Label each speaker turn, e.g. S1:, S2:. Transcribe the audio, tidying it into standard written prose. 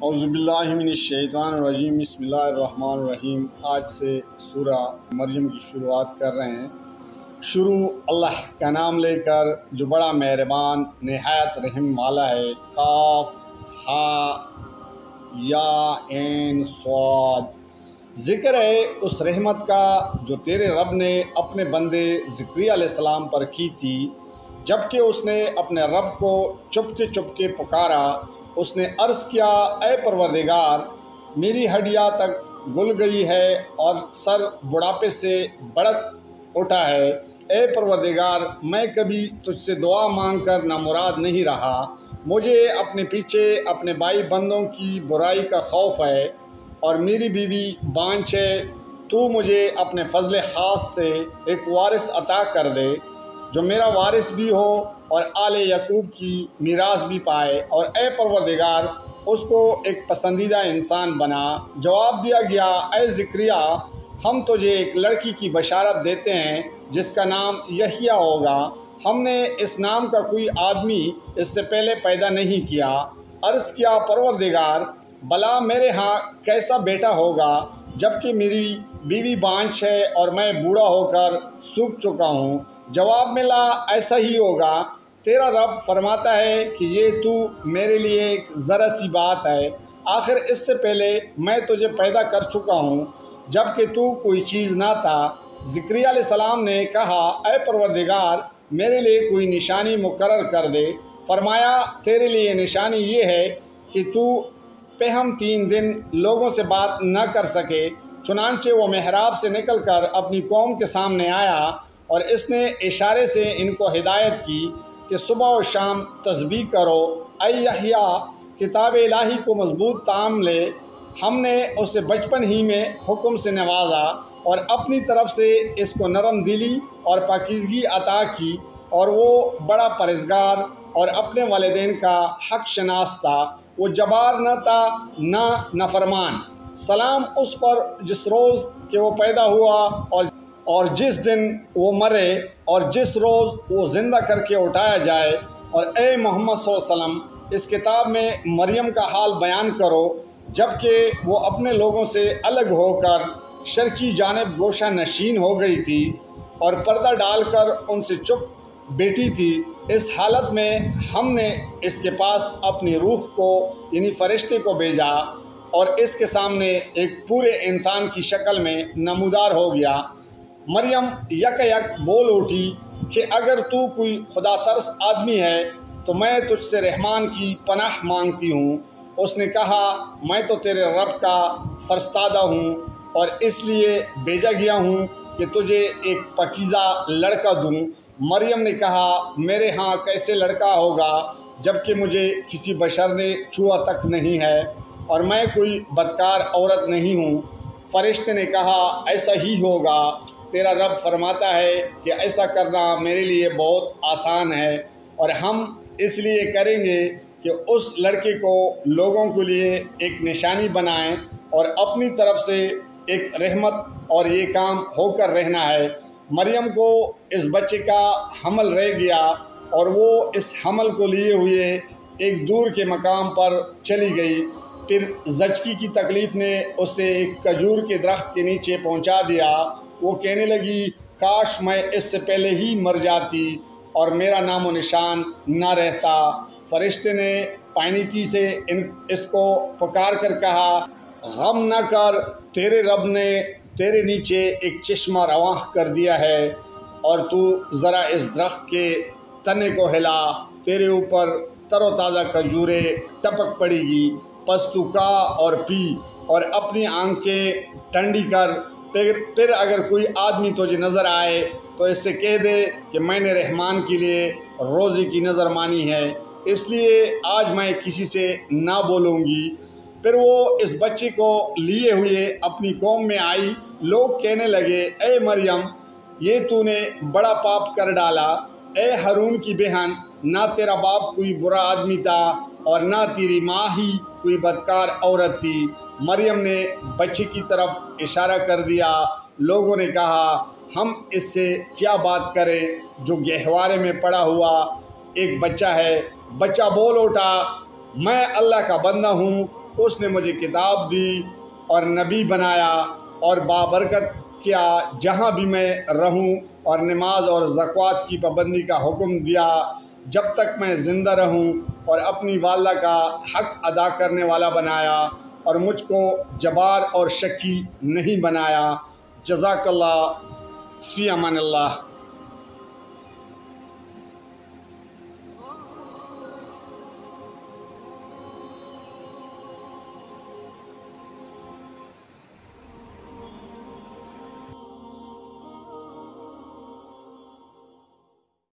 S1: औज़ुबिल्लाहिमिनश्शैतानिर्रजीम बिस्मिल्लाहिर्रहमानिर्रहीम। आज से सूरह मरियम की शुरुआत कर रहे हैं। शुरू अल्लाह का नाम लेकर जो बड़ा मेहरबान निहायत रहम वाला है। काफ हा या ऐन स्वाद। ज़िक्र है उस रहमत का जो तेरे रब ने अपने बंदे ज़करिया अलैहिस्सलाम पर की थी, जबकि उसने अपने रब को चुपके पुकारा। उसने अर्ज़ किया, ऐ परवरदिगार, मेरी हड्डियाँ तक गुल गई है और सर बुढ़ापे से भड़क उठा है। ऐ परवरदिगार, मैं कभी तुझसे दुआ मांगकर नामुराद नहीं रहा। मुझे अपने पीछे अपने भाई बंदों की बुराई का खौफ है और मेरी बीवी बांझ है। तू मुझे अपने फजल ख़ास से एक वारिस अता कर दे जो मेरा वारिस भी हो और आले यकूब की मीरास भी पाए, और ए परवरदिगार, उसको एक पसंदीदा इंसान बना। जवाब दिया गया, ए ज़करिया, हम तुझे एक लड़की की बशारत देते हैं जिसका नाम यहिया होगा। हमने इस नाम का कोई आदमी इससे पहले पैदा नहीं किया। अर्ज़ किया, परवरदिगार, भला मेरे यहाँ कैसा बेटा होगा जबकि मेरी बीवी बांझ है और मैं बूढ़ा होकर सूख चुका हूँ। जवाब मिला, ऐसा ही होगा। तेरा रब फरमाता है कि ये तू मेरे लिए एक ज़रा सी बात है। आखिर इससे पहले मैं तुझे पैदा कर चुका हूँ जबकि तू कोई चीज़ ना था। ज़करिया अलैहिस्सलाम ने कहा, ऐ परवरदिगार, मेरे लिए कोई निशानी मुकर्रर कर दे। फरमाया, तेरे लिए निशानी ये है कि तू हम 3 दिन लोगों से बात न कर सके। चुनांचे वो मेहराब से निकलकर अपनी कौम के सामने आया और इसने इशारे से इनको हिदायत की कि सुबह और शाम तस्बीह करो। ऐ यहिया, किताब इलाही को मजबूत ताम ले। हमने उसे बचपन ही में हुक्म से नवाजा और अपनी तरफ से इसको नरम दिली और पाकीज़गी अता की, और वो बड़ा परहेज़गार और अपने वालिदैन का हक़ शनास था। वो जबार न था न नफरमान। सलाम उस पर जिस रोज़ के वो पैदा हुआ और जिस दिन वो मरे और जिस रोज़ वो ज़िंदा करके उठाया जाए। और ए मोहम्मद सल्लल्लाहु अलैहि वसल्लम, इस किताब में मरियम का हाल बयान करो जबकि वो अपने लोगों से अलग होकर शर की जानिब गोशा नशीन हो गई थी और पर्दा डालकर उनसे चुप बैठी थी। इस हालत में हमने इसके पास अपनी रूह को यानी फ़रिश्ते को भेजा और इसके सामने एक पूरे इंसान की शक्ल में नमूदार हो गया। मरियम यक बोल उठी कि अगर तू कोई खुदा तरस आदमी है तो मैं तुझसे रहमान की पनाह मांगती हूँ। उसने कहा, मैं तो तेरे रब का फरस्तादा हूँ और इसलिए भेजा गया हूँ कि तुझे एक पकीज़ा लड़का दूँ। मरियम ने कहा, मेरे यहाँ कैसे लड़का होगा जबकि मुझे किसी बशर ने छुआ तक नहीं है और मैं कोई बदकार औरत नहीं हूँ। फ़रिश्ते ने कहा, ऐसा ही होगा। तेरा रब फरमाता है कि ऐसा करना मेरे लिए बहुत आसान है और हम इसलिए करेंगे कि उस लड़के को लोगों के लिए एक निशानी बनाएं और अपनी तरफ से एक रहमत, और ये काम होकर रहना है। मरियम को इस बच्चे का हमल रह गया और वो इस हमल को लिए हुए एक दूर के मकाम पर चली गई। फिर ज़चकी की तकलीफ़ ने उसे एक खजूर के दरख्त के नीचे पहुंचा दिया। वो कहने लगी, काश मैं इससे पहले ही मर जाती और मेरा नामो निशान न रहता। फ़रिश्ते ने पानीती से इसको पुकार कर कहा, गम न कर, तेरे रब ने तेरे नीचे एक चश्मा रवाह कर दिया है और तू ज़रा इस दरख्त के तने को हिला, तेरे ऊपर तरोताज़ा खजूरें टपक पड़ेगी। बस तू का और पी और अपनी आंखें ठंडी कर। फिर अगर कोई आदमी तुझे नज़र आए तो इससे कह दे कि मैंने रहमान के लिए रोज़े की नज़र मानी है, इसलिए आज मैं किसी से ना बोलूँगी। फिर वो इस बच्चे को लिए हुए अपनी कौम में आई। लोग कहने लगे, ए मरियम, ये तूने बड़ा पाप कर डाला। ए हारून की बहन, ना तेरा बाप कोई बुरा आदमी था और ना तेरी माँ ही कोई बदकार औरत थी। मरियम ने बच्चे की तरफ इशारा कर दिया। लोगों ने कहा, हम इससे क्या बात करें जो गहवारे में पड़ा हुआ एक बच्चा है। बच्चा बोल उठा, मैं अल्लाह का बंदा हूँ اس نے مجھے کتاب دی اور نبی بنایا اور بابرکت کیا جہاں بھی میں رہوں، اور نماز اور زکوٰۃ کی پابندی کا حکم دیا جب تک میں زندہ رہوں، اور اپنی والدہ کا حق ادا کرنے والا بنایا، اور مجھ کو جبار اور شکی نہیں بنایا۔ جزاک اللہ، فی امان اللہ۔